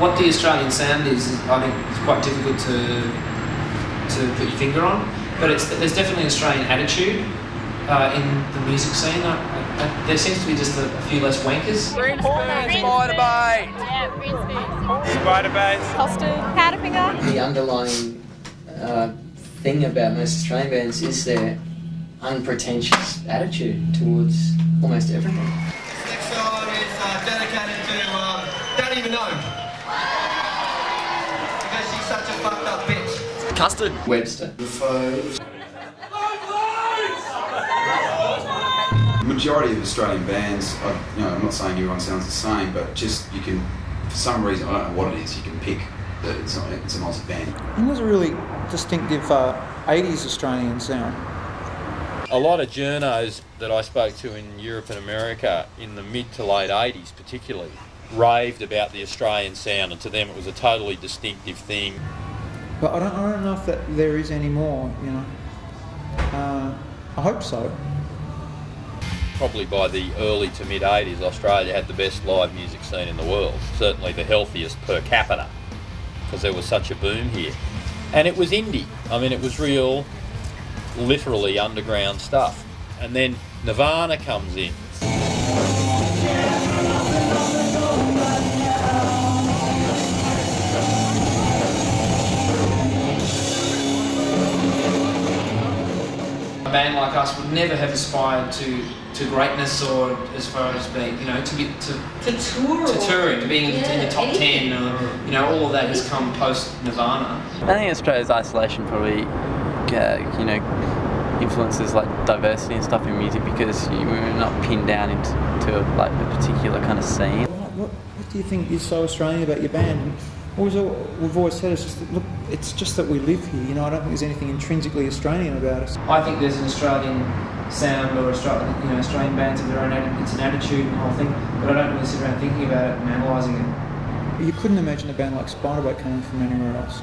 What the Australian sound is, I think, is quite difficult to put your finger on, but there's definitely an Australian attitude in the music scene. There seems to be just a few less wankers. Green spoon, spider bait. Yeah, green spoon. Spider bait. Custard. Powderfinger. The underlying thing about most Australian bands is their unpretentious attitude towards almost everything. Next song is dedicated to Don't Even Know. Because she's such a fucked up bitch. Custard. Webster. The majority of Australian bands, I'm not saying everyone sounds the same, but just you can, for some reason, I don't know what it is, you can pick that it's an Aussie band. And there's a really distinctive 80s Australian sound. A lot of journos that I spoke to in Europe and America in the mid to late 80s particularly raved about the Australian sound, and to them it was a totally distinctive thing. But I don't know if that there is any more, I hope so. Probably by the early to mid 80s, Australia had the best live music scene in the world, certainly the healthiest per capita, because there was such a boom here. And it was indie. I mean, it was real, literally underground stuff. And then Nirvana comes in. A band like us would never have aspired to greatness, or as far as being, to touring, to being in the top 10, or, all of that has come post Nirvana. I think Australia's isolation probably, influences like diversity and stuff in music, because we're not pinned down into like a particular kind of scene. What do you think is so Australian about your band? We've always said it's just that we live here. I don't think there's anything intrinsically Australian about us. I think there's an Australian sound, or Australian bands have their own. It's an attitude and the whole thing, but I don't really sit around thinking about it and analysing it. You couldn't imagine a band like Spiderbait coming from anywhere else.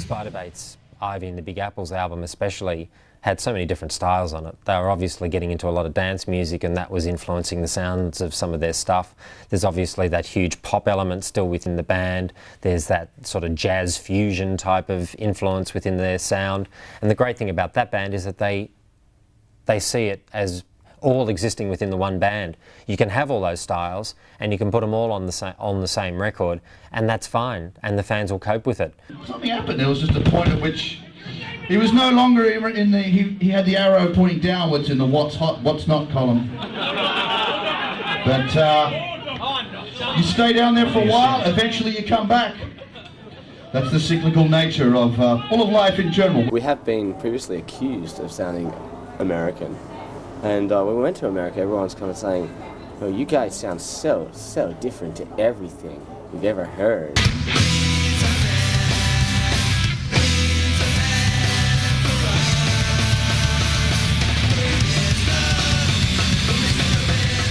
Spiderbait's Ivy and the Big Apples album especially had so many different styles on it. They were obviously getting into a lot of dance music, and that was influencing the sounds of some of their stuff. There's obviously that huge pop element still within the band. There's that sort of jazz fusion type of influence within their sound. And the great thing about that band is that they see it as all existing within the one band. You can have all those styles and you can put them all on the same record, and that's fine, and the fans will cope with it. Something happened. There was just a point at which he was no longer in the, he had the arrow pointing downwards in the what's hot, what's not column. But you stay down there for a while, eventually you come back. That's the cyclical nature of all of life in general. We have been previously accused of sounding American. And when we went to America, everyone's kind of saying, "Oh, you guys sound so different to everything we've ever heard."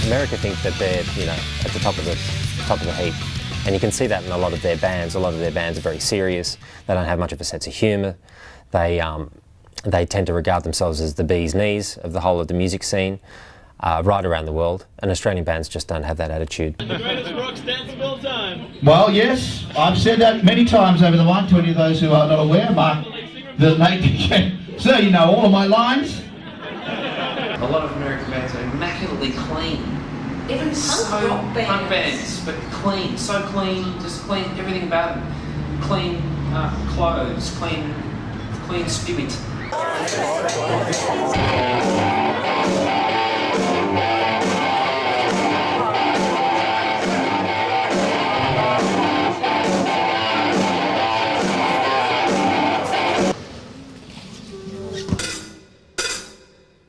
America think that they're, at the top of the heap, and you can see that in a lot of their bands. A lot of their bands are very serious. They don't have much of a sense of humour. They tend to regard themselves as the bee's knees of the whole of the music scene, right around the world. And Australian bands just don't have that attitude. The greatest rock dance of all time. Well, yes, I've said that many times over the line to any of those who are not aware, Mark, that sir, you know all of my lines. A lot of American bands are immaculately clean. Even punk bands, but clean, so clean, just clean, everything about them. Clean clothes, clean spirit.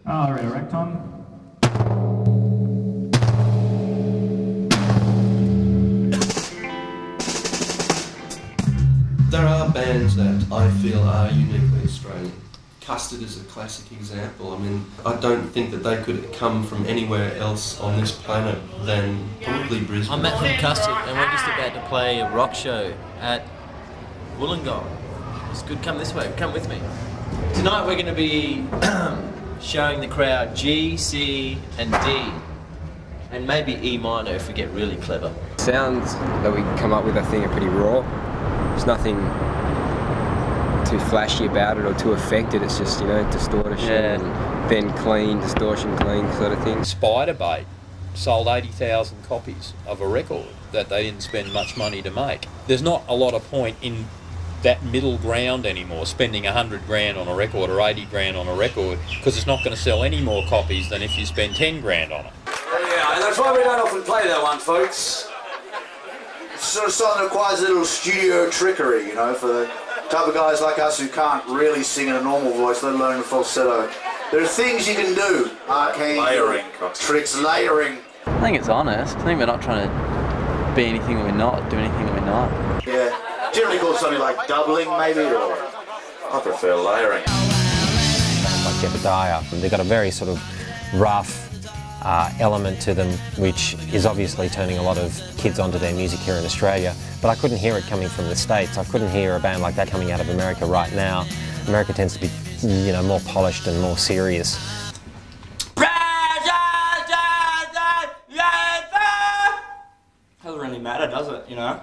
All right, Erecton. There are bands that I feel are uniquely Australian. Custard is a classic example. I mean, I don't think that they could come from anywhere else on this planet than probably Brisbane. I'm Matt from Custard, and we're just about to play a rock show at Wollongong. It's good, come this way, come with me. Tonight we're going to be showing the crowd G, C and D. and maybe E minor if we get really clever. Sounds that we come up with, I think, are pretty raw. There's nothing too flashy about it or too affected. It's just, you know, distortion and then clean, distortion, clean sort of thing. Spiderbait sold 80,000 copies of a record that they didn't spend much money to make. There's not a lot of point in that middle ground anymore, spending 100 grand on a record or 80 grand on a record, because it's not going to sell any more copies than if you spend 10 grand on it. Yeah, that's why we don't often play that one, folks. It's sort of something that requires a little studio trickery, you know, for the type of guys like us who can't really sing in a normal voice, let alone a falsetto. There are things you can do. Arcane, layering, tricks, layering. I think it's honest. I think we're not trying to be anything that we're not, do anything that we're not. Yeah. Generally called something like doubling, maybe, or I prefer layering. Like Jebediah, they've got a very sort of rough element to them, which is obviously turning a lot of kids onto their music here in Australia. But I couldn't hear it coming from the States. I couldn't hear a band like that coming out of America right now. America tends to be, you know, more polished and more serious. Doesn't really matter, does it? You know.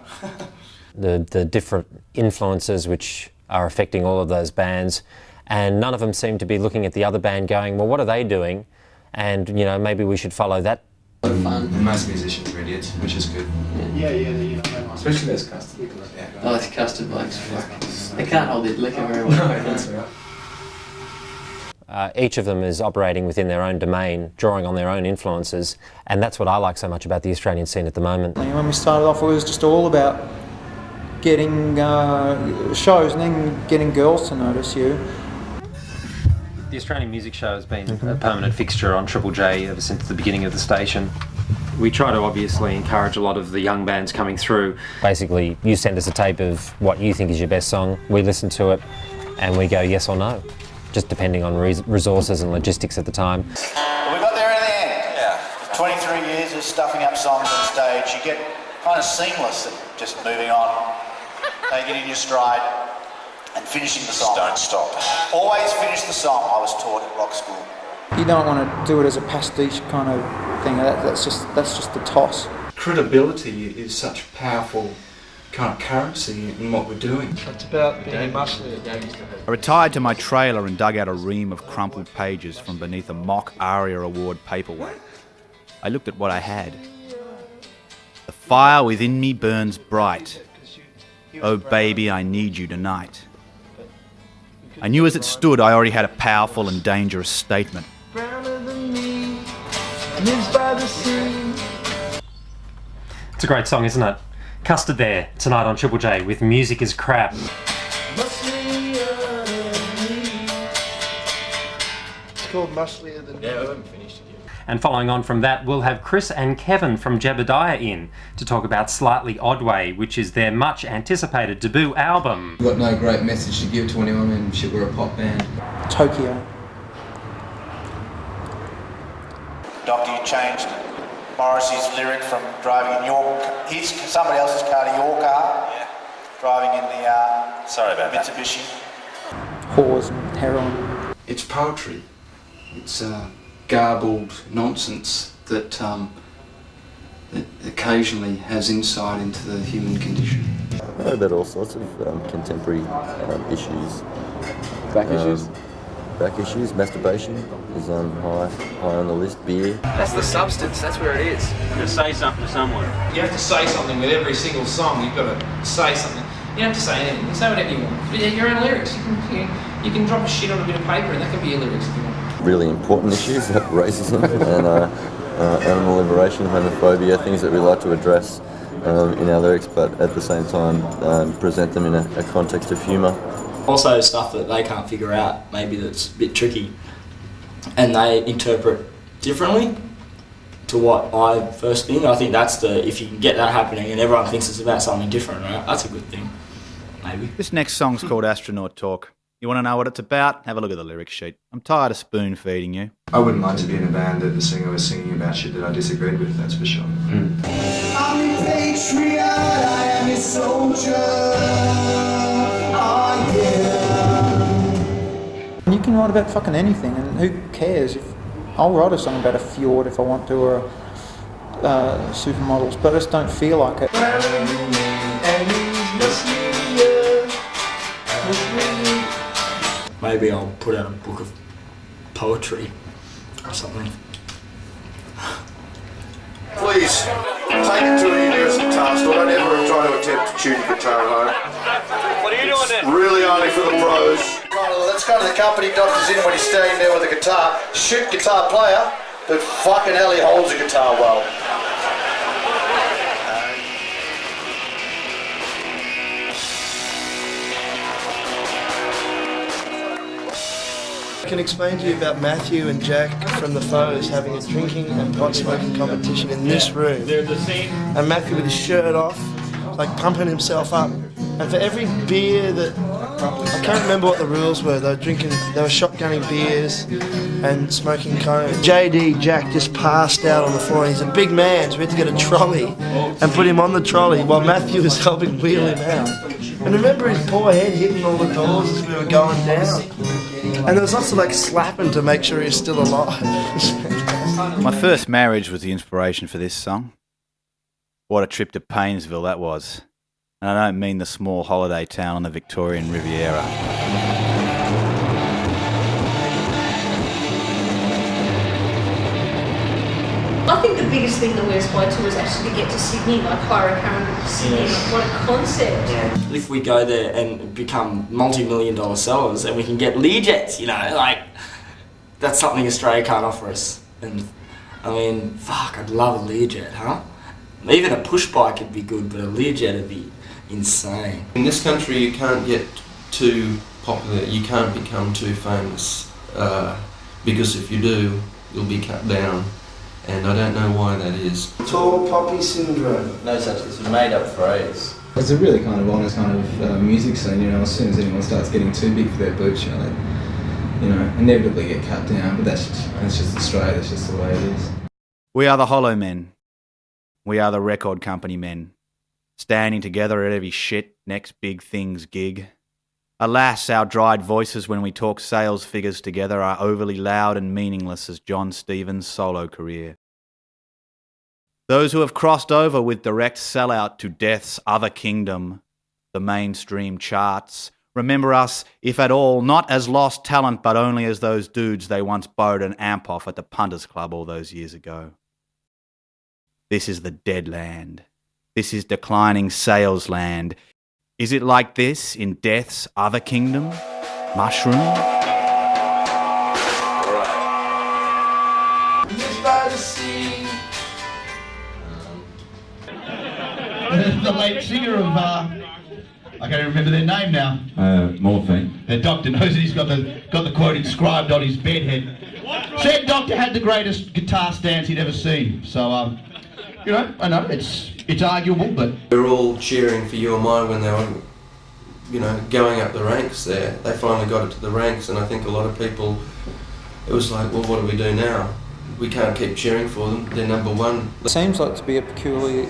The different influences which are affecting all of those bands, and none of them seem to be looking at the other band going, well, what are they doing? And, you know, maybe we should follow that. And most musicians are idiots, which is good. Yeah, you know, especially those custard. Yeah. Oh, those custard blokes. They can't hold their liquor very well. No, that's right. Each of them is operating within their own domain, drawing on their own influences, and that's what I like so much about the Australian scene at the moment. When we started off, it was just all about getting shows and then getting girls to notice you. The Australian Music Show has been a permanent fixture on Triple J ever since the beginning of the station. We try to obviously encourage a lot of the young bands coming through. Basically, you send us a tape of what you think is your best song, we listen to it, and we go yes or no, just depending on resources and logistics at the time. Well, we got there in the end. Yeah. 23 years of stuffing up songs on stage, you get kind of seamless at just moving on, taking it in your stride, and finishing the song. Don't stop. Always finish the song, I was taught at rock school. You don't want to do it as a pastiche kind of thing. That's just the toss. Credibility is such a powerful kind of currency in what we're doing. It's about being muscly. I retired to my trailer and dug out a ream of crumpled pages from beneath a mock ARIA Award paperweight. I looked at what I had. The fire within me burns bright. Oh baby, I need you tonight. I knew as it stood I already had a powerful and dangerous statement. It's a great song, isn't it? Custard there, tonight on Triple J with Music is Crap. It's called Musclier Than Me. Yeah, we haven't finished it yet. And following on from that, we'll have Chris and Kevin from Jebediah in to talk about Slightly Odd Way, which is their much anticipated debut album. We've got no great message to give to anyone, and shit, we're a pop band. Tokyo. Doctor, you changed Morrissey's lyric from driving in somebody else's car to your car, driving in the sorry about Mitsubishi. Whores and heroin. It's poetry. It's garbled nonsense that that occasionally has insight into the human condition. I know about all sorts of contemporary issues. Back issues, masturbation is high on the list, beer. That's the substance, that's where it is. You've got to say something to someone. You have to say something with every single song. You've got to say something. You don't have to say anything. You can say whatever you want. Your own lyrics. You can drop a shit on a bit of paper and that can be your lyrics if you want. Really important issues like racism and animal liberation, homophobia, things that we like to address in our lyrics, but at the same time present them in a context of humour. Also stuff that they can't figure out, maybe that's a bit tricky, and they interpret differently to what I first think. I think that's if you can get that happening and everyone thinks it's about something different, right? That's a good thing, maybe. This next song's called Astronaut Talk. You want to know what it's about? Have a look at the lyric sheet. I'm tired of spoon feeding you. I wouldn't like to be in a band that the singer was singing about shit that I disagreed with, that's for sure. I'm a patriot, I am a soldier. You can write about fucking anything, and who cares? I'll write a song about a fjord if I want to, or supermodels, but I just don't feel like it. Maybe I'll put out a book of poetry or something. Please, take it to a nearest guitar store. Don't ever try to attempt to tune your guitar at home. What are you doing there? Really only for the pros. Let's go to the company doctor's in when he's standing there with a guitar. Shit guitar player, but fucking hell he holds a guitar well. I can explain to you about Matthew and Jack from the Foes having a drinking and pot smoking competition in this room. And Matthew with his shirt off, like pumping himself up. And for every beer that, I can't remember what the rules were, they were shotgunning beers and smoking cones. JD, Jack, just passed out on the floor. He's a big man, so we had to get a trolley and put him on the trolley while Matthew was helping wheel him out. And remember his poor head hitting all the doors as we were going down. And there was lots of like slapping to make sure he was still alive. My first marriage was the inspiration for this song. What a trip to Paynesville that was. And I don't mean the small holiday town on the Victorian Riviera. I think the biggest thing that we aspire to is actually to get to Sydney, like hire a car and go to Sydney. Like, what a concept. If we go there and become multi-million-dollar sellers and we can get Learjets, you know, like, that's something Australia can't offer us. And, I mean, fuck, I'd love a Learjet, huh? Even a push bike would be good, but a Learjet would be insane. In this country you can't get too popular, you can't become too famous, because if you do, you'll be cut down. And I don't know why that is. Tall poppy syndrome. No such, it's a made up phrase. It's a really kind of honest kind of music scene, you know, as soon as anyone starts getting too big for their boots, you know, they, inevitably get cut down, but that's just Australia, that's just the way it is. We are the Hollow Men. We are the record company men, standing together at every shit next big things gig. Alas, our dried voices when we talk sales figures together are overly loud and meaningless as John Stevens' solo career. Those who have crossed over with direct sellout to death's other kingdom, the mainstream charts, remember us, if at all, not as lost talent but only as those dudes they once borrowed an amp off at the Punters Club all those years ago. This is the dead land. This is declining sales land. Is it like this in death's other kingdom? Mushroom? The late singer of, I can't remember their name now. Morphine. The doctor knows he's got the quote inscribed on his bedhead. Said doctor had the greatest guitar stance he'd ever seen. So, I know it's arguable, but we're all cheering for You Or Mine when they were, going up the ranks there. They finally got it to the ranks, and I think a lot of people, it was like, well, what do we do now? We can't keep cheering for them. They're number one. It seems like to be a peculiarly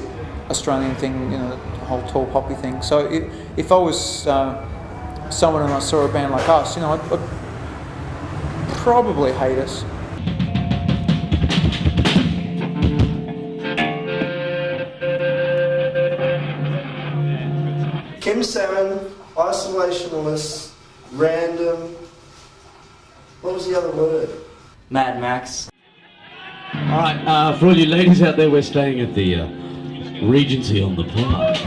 Australian thing, the whole tall poppy thing. So if I was someone and I saw a band like us, I'd probably hate us. Kim Salmon, isolationalist, random. What was the other word? Mad Max. Alright, for all you ladies out there, we're staying at the Regency on the Park.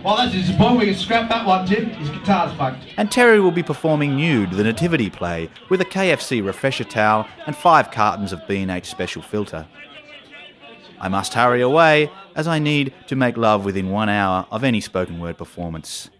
Well, that's disappointing. We can scrap that one, Tim. His guitar's fucked. And Terry will be performing nude the nativity play with a KFC refresher towel and 5 cartons of B&H Special Filter. I must hurry away as I need to make love within 1 hour of any spoken word performance.